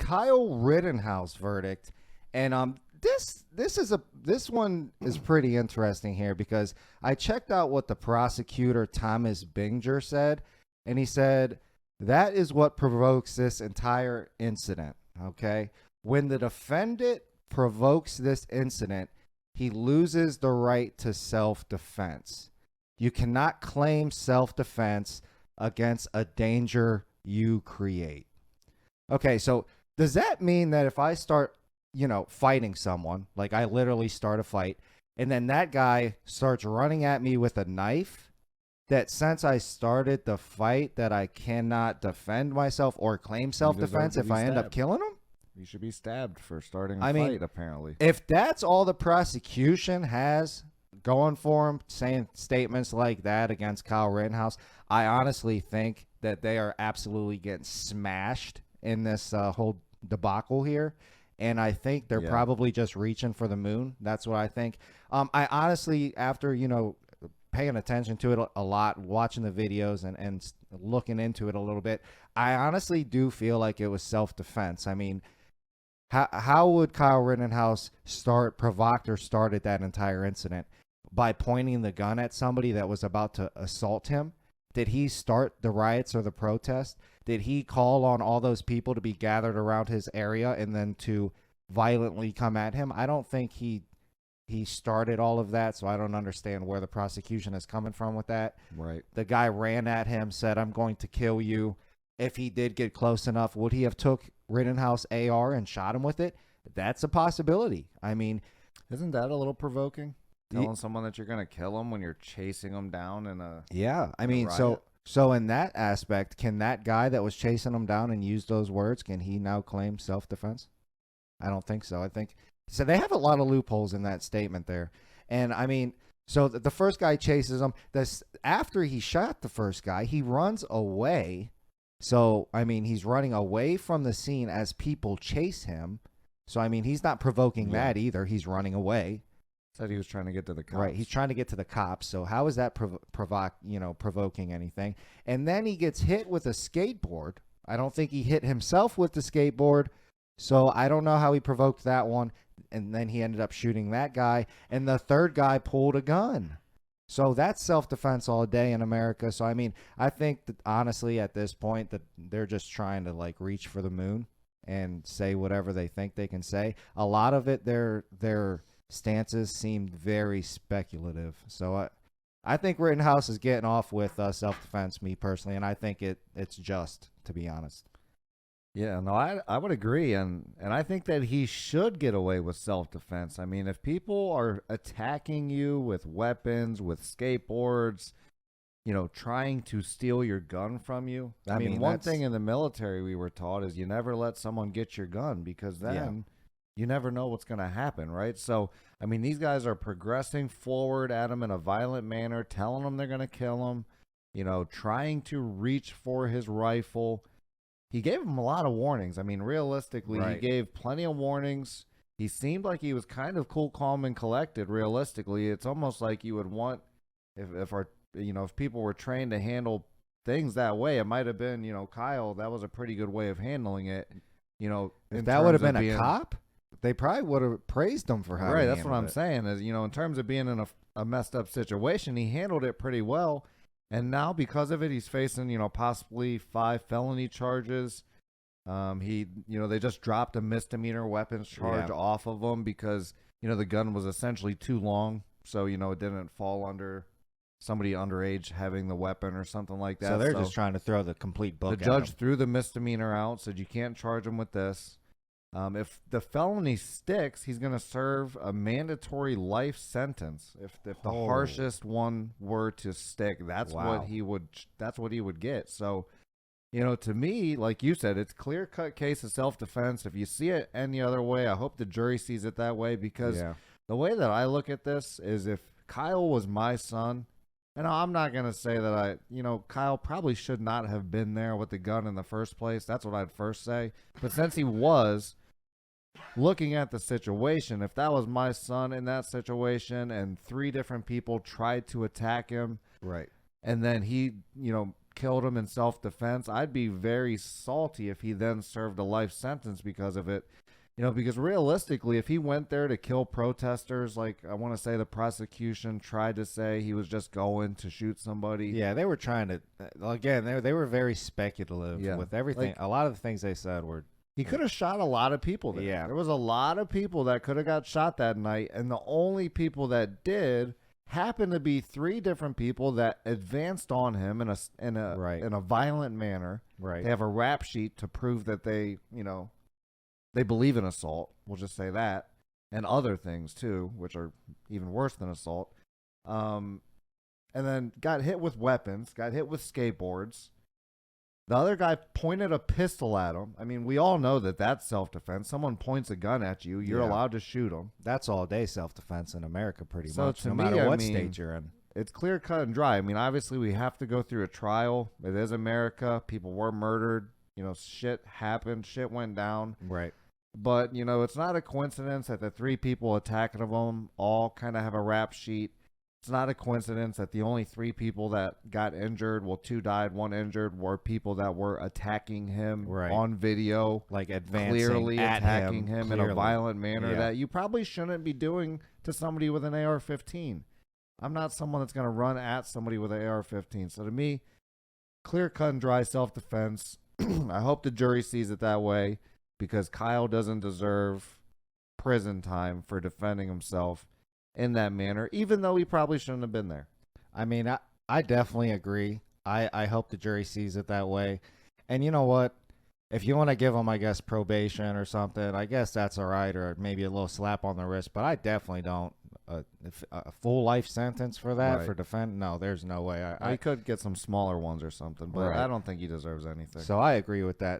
Kyle Rittenhouse verdict, and this one is pretty interesting here because I checked out what the prosecutor Thomas Binger said, and he said that is what provokes this entire incident. Okay, when the defendant provokes this incident, he loses the right to self-defense. You cannot claim self-defense against a danger you create. Okay, so does that mean that if I start, fighting someone, like I literally start a fight, and then that guy starts running at me with a knife, that since I started the fight that I cannot defend myself or claim self-defense if I end up killing him? You should be stabbed for starting a fight, apparently. If that's all the prosecution has going for him, saying statements like that against Kyle Rittenhouse, I honestly think that they are absolutely getting smashed in this whole debacle here. And I think they're probably just reaching for the moon. That's what I think. I honestly, after, paying attention to it a lot, watching the videos and looking into it a little bit, I honestly do feel like it was self-defense. I mean, how would Kyle Rittenhouse started that entire incident? By pointing the gun at somebody that was about to assault him? Did he start the riots or the protest? Did he call on all those people to be gathered around his area and then to violently come at him? I don't think he started all of that, so I don't understand where the prosecution is coming from with that. Right. The guy ran at him, said, "I'm going to kill you." If he did get close enough, would he have took Rittenhouse AR and shot him with it? That's a possibility. I mean, isn't that a little provoking? Telling someone that you're going to kill them when you're chasing them down in a I mean, so in that aspect, can that guy that was chasing him down and used those words, can he now claim self-defense? I don't think so. I think so. They have a lot of loopholes in that statement there. And I mean, so the first guy chases him. After he shot the first guy, he runs away. So, I mean, he's running away from the scene as people chase him. So, I mean, he's not provoking that either. He's running away. Said he was trying to get to the cops. Right, he's trying to get to the cops. So how is that provoking anything? And then he gets hit with a skateboard. I don't think he hit himself with the skateboard. So I don't know how he provoked that one. And then he ended up shooting that guy. And the third guy pulled a gun. So that's self-defense all day in America. So, I mean, I think that honestly at this point that they're just trying to reach for the moon and say whatever they think they can say. A lot of it, their stances seemed very speculative. So I think Rittenhouse is getting off with self-defense, me personally, and I think it's just, to be honest. Yeah, no, I would agree, and I think that he should get away with self-defense. I mean, if people are attacking you with weapons, with skateboards, trying to steal your gun from you. I mean, one thing in the military we were taught is you never let someone get your gun because then you never know what's going to happen, right? So, I mean, these guys are progressing forward at him in a violent manner, telling him they're going to kill him, trying to reach for his rifle. He gave him a lot of warnings. I mean, realistically, he gave plenty of warnings. He seemed like he was kind of cool, calm, and collected. Realistically, it's almost like you would want if people were trained to handle things that way. It might have been, Kyle. That was a pretty good way of handling it. If that would have been a cop, they probably would have praised him for how. Right. That's what I'm saying. Is in terms of being in a messed up situation, he handled it pretty well. And now, because of it, he's facing, possibly 5 felony charges. They just dropped a misdemeanor weapons charge off of him because, the gun was essentially too long. So, it didn't fall under somebody underage having the weapon or something like that. So they're just trying to throw the complete book at him. The judge threw the misdemeanor out, said you can't charge him with this. If the felony sticks, he's going to serve a mandatory life sentence. If the harshest one were to stick, that's what he would get. So, to me, like you said, it's clear-cut case of self-defense. If you see it any other way, I hope the jury sees it that way because the way that I look at this is if Kyle was my son, and I'm not going to say that Kyle probably should not have been there with the gun in the first place. That's what I'd first say. But since he was, looking at the situation, if that was my son in that situation and 3 different people tried to attack him, right, and then he, killed him in self-defense. I'd be very salty if he then served a life sentence because of it. Because realistically, if he went there to kill protesters, like I want to say the prosecution tried to say he was just going to shoot somebody. Yeah, they were trying to, again, they were very speculative with everything. Like, a lot of the things they said were. He could have shot a lot of people there. Yeah. There was a lot of people that could have got shot that night, and the only people that did happened to be 3 different people that advanced on him in a violent manner. Right. They have a rap sheet to prove that they believe in assault. We'll just say that, and other things too, which are even worse than assault. And then got hit with weapons, got hit with skateboards. The other guy pointed a pistol at him. I mean, we all know that that's self-defense. Someone points a gun at you, you're allowed to shoot them. That's all day self-defense in America, pretty much, to no me, matter what I mean, state you're in. It's clear, cut, and dry. I mean, obviously, we have to go through a trial. It is America. People were murdered. Shit happened. Shit went down. Right. But, it's not a coincidence that the 3 people attacking him all kind of have a rap sheet. It's not a coincidence that the only 3 people that got injured, 2 died, 1 injured, were people that were attacking him on video. Like advancing clearly at attacking him in a violent manner Yeah. that you probably shouldn't be doing to somebody with an AR-15. I'm not someone that's going to run at somebody with an AR-15. So to me, clear, cut, and dry self-defense. I hope the jury sees it that way, because Kyle doesn't deserve prison time for defending himself in that manner, even though he probably shouldn't have been there. I mean, I definitely agree. I hope the jury sees it that way. And you know what? If you want to give him, I guess, probation or something, I guess that's all right, or maybe a little slap on the wrist. But I definitely don't. A full life sentence for that, for defend? No, there's no way. I could get some smaller ones or something, but Right. I don't think he deserves anything. So I agree with that.